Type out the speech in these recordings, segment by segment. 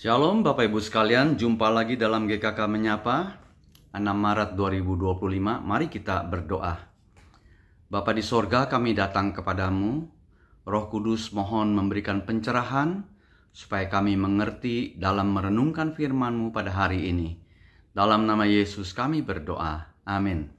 Shalom Bapak Ibu sekalian, jumpa lagi dalam GKK Menyapa 6 Maret 2025. Mari kita berdoa. Bapa di sorga, kami datang kepadamu. Roh Kudus mohon memberikan pencerahan supaya kami mengerti dalam merenungkan firman-Mu pada hari ini. Dalam nama Yesus kami berdoa. Amin.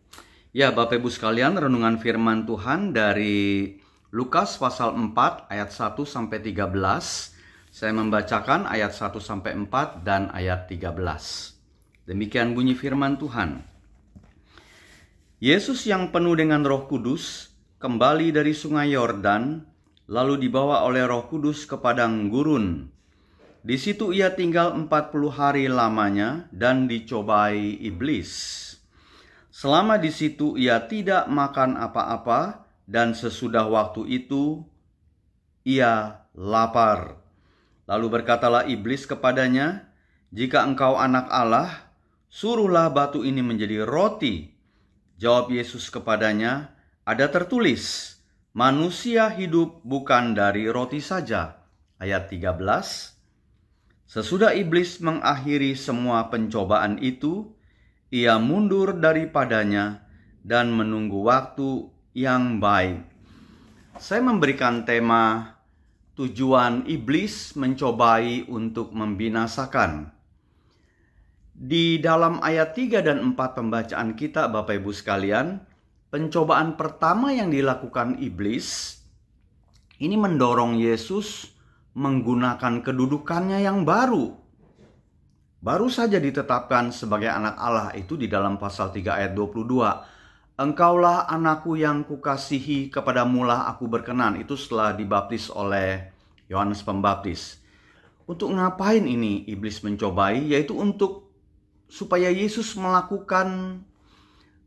Ya Bapak Ibu sekalian, renungan firman Tuhan dari Lukas pasal 4 ayat 1 sampai 13. Saya membacakan ayat 1 sampai 4 dan ayat 13. Demikian bunyi firman Tuhan. Yesus yang penuh dengan Roh Kudus kembali dari sungai Yordan, lalu dibawa oleh Roh Kudus ke padang gurun. Di situ ia tinggal 40 hari lamanya dan dicobai iblis. Selama di situ ia tidak makan apa-apa, dan sesudah waktu itu ia lapar. Lalu berkatalah iblis kepadanya, "Jika engkau anak Allah, suruhlah batu ini menjadi roti." Jawab Yesus kepadanya, "Ada tertulis, manusia hidup bukan dari roti saja." Ayat 13. Sesudah iblis mengakhiri semua pencobaan itu, ia mundur daripadanya dan menunggu waktu yang baik. Saya memberikan tema tujuan iblis mencobai untuk membinasakan. Di dalam ayat 3 dan 4 pembacaan kita, Bapak Ibu sekalian, pencobaan pertama yang dilakukan iblis ini mendorong Yesus menggunakan kedudukannya yang baru. Baru saja ditetapkan sebagai anak Allah itu di dalam pasal 3 ayat 22. "Engkaulah anakku yang kukasihi, kepadamulah aku berkenan." Itu setelah dibaptis oleh Yohanes Pembaptis. Untuk ngapain ini iblis mencobai? Yaitu supaya Yesus melakukan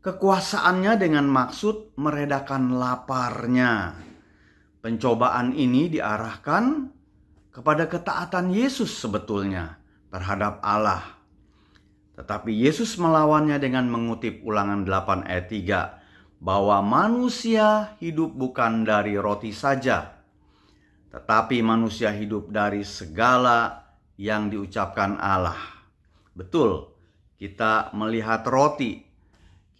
kekuasaannya dengan maksud meredakan laparnya. Pencobaan ini diarahkan kepada ketaatan Yesus sebetulnya terhadap Allah. Tetapi Yesus melawannya dengan mengutip Ulangan 8 ayat 3, bahwa manusia hidup bukan dari roti saja, tetapi manusia hidup dari segala yang diucapkan Allah. Betul, kita melihat roti,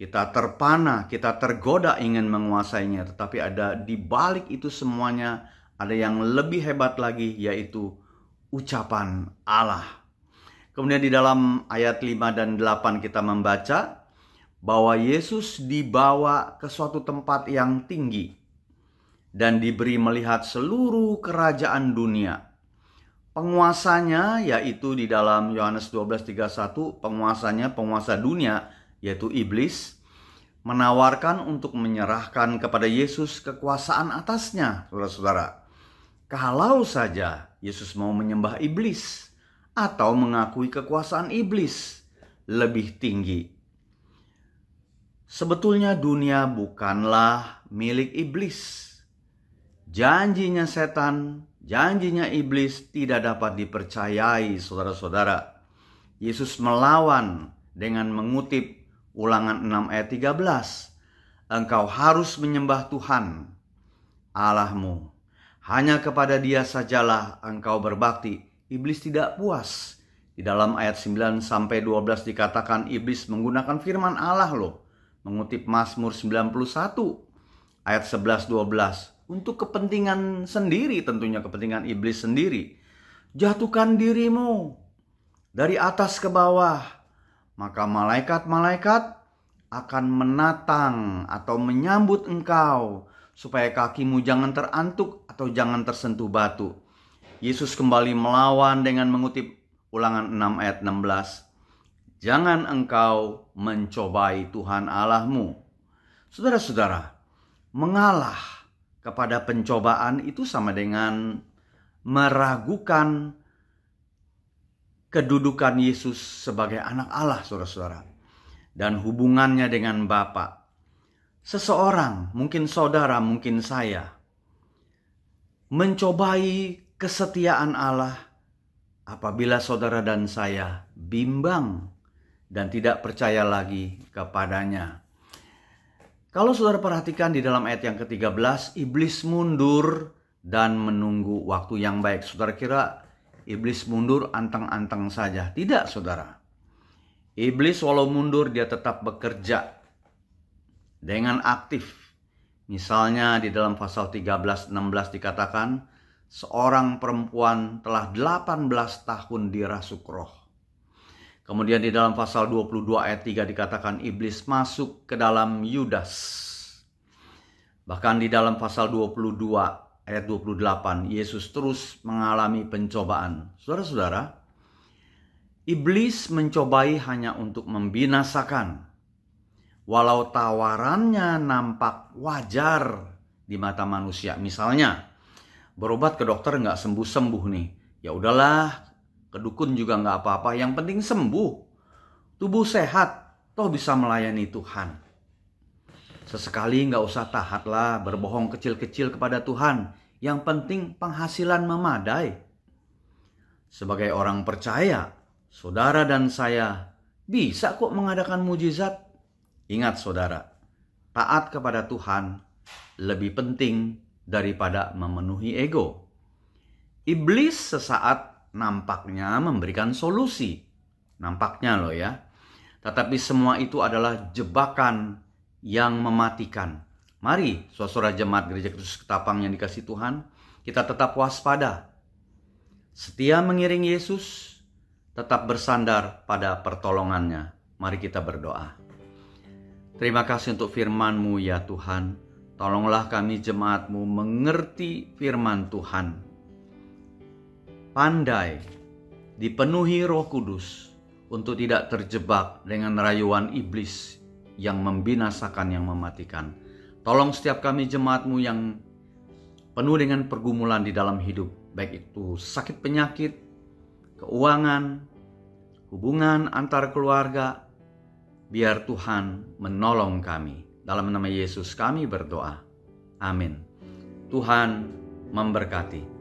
kita terpana, kita tergoda ingin menguasainya, tetapi ada di balik itu semuanya ada yang lebih hebat lagi, yaitu ucapan Allah. Kemudian di dalam ayat 5 dan 8 kita membaca bahwa Yesus dibawa ke suatu tempat yang tinggi dan diberi melihat seluruh kerajaan dunia. Penguasanya yaitu di dalam Yohanes 12:31, penguasa dunia yaitu iblis, menawarkan untuk menyerahkan kepada Yesus kekuasaan atasnya, saudara-saudara. Kalau saja Yesus mau menyembah iblis atau mengakui kekuasaan iblis lebih tinggi. Sebetulnya dunia bukanlah milik iblis. Janjinya setan, janjinya iblis tidak dapat dipercayai, saudara-saudara. Yesus melawan dengan mengutip Ulangan 6 ayat 13. "Engkau harus menyembah Tuhan Allahmu. Hanya kepada Dia sajalah engkau berbakti." Iblis tidak puas. Di dalam ayat 9 sampai 12 dikatakan iblis menggunakan firman Allah loh. Mengutip Mazmur 91 ayat 11-12. Untuk kepentingan sendiri, tentunya kepentingan iblis sendiri. "Jatuhkan dirimu dari atas ke bawah, maka malaikat-malaikat akan menatang atau menyambut engkau, supaya kakimu jangan terantuk atau jangan tersentuh batu." Yesus kembali melawan dengan mengutip Ulangan 6 ayat 16. "Jangan engkau mencobai Tuhan Allahmu." Saudara-saudara, mengalah kepada pencobaan itu sama dengan meragukan kedudukan Yesus sebagai anak Allah, saudara-saudara, dan hubungannya dengan Bapa. Seseorang, mungkin saudara, mungkin saya, mencobai kesetiaan Allah apabila saudara dan saya bimbang dan tidak percaya lagi kepadanya. Kalau saudara perhatikan di dalam ayat yang ke-13, iblis mundur dan menunggu waktu yang baik. Saudara kira iblis mundur anteng-anteng saja. Tidak, saudara. Iblis walau mundur, dia tetap bekerja dengan aktif. Misalnya di dalam pasal 13-16 dikatakan, seorang perempuan telah 18 tahun dirasuk roh. Kemudian di dalam pasal 22 ayat 3 dikatakan iblis masuk ke dalam Yudas. Bahkan di dalam pasal 22 ayat 28, Yesus terus mengalami pencobaan. Saudara-saudara, iblis mencobai hanya untuk membinasakan. Walau tawarannya nampak wajar di mata manusia. Misalnya, berobat ke dokter nggak sembuh-sembuh nih. Ya udahlah, ke dukun juga nggak apa-apa. Yang penting sembuh. Tubuh sehat, toh bisa melayani Tuhan. Sesekali nggak usah tahatlah berbohong kecil-kecil kepada Tuhan. Yang penting penghasilan memadai. Sebagai orang percaya, saudara dan saya bisa kok mengadakan mujizat. Ingat saudara, taat kepada Tuhan lebih penting daripada memenuhi ego. Iblis sesaat nampaknya memberikan solusi. Nampaknya loh ya. Tetapi semua itu adalah jebakan yang mematikan. Mari saudara jemaat Gereja Kristus Ketapang yang dikasihi Tuhan, kita tetap waspada. Setia mengiring Yesus, tetap bersandar pada pertolongannya. Mari kita berdoa. Terima kasih untuk firman-Mu ya Tuhan. Tolonglah kami jemaat-Mu mengerti firman Tuhan. Pandai, dipenuhi Roh Kudus untuk tidak terjebak dengan rayuan iblis yang membinasakan, yang mematikan. Tolong setiap kami jemaat-Mu yang penuh dengan pergumulan di dalam hidup, baik itu sakit penyakit, keuangan, hubungan antar keluarga, biar Tuhan menolong kami. Dalam nama Yesus kami berdoa. Amin. Tuhan memberkati.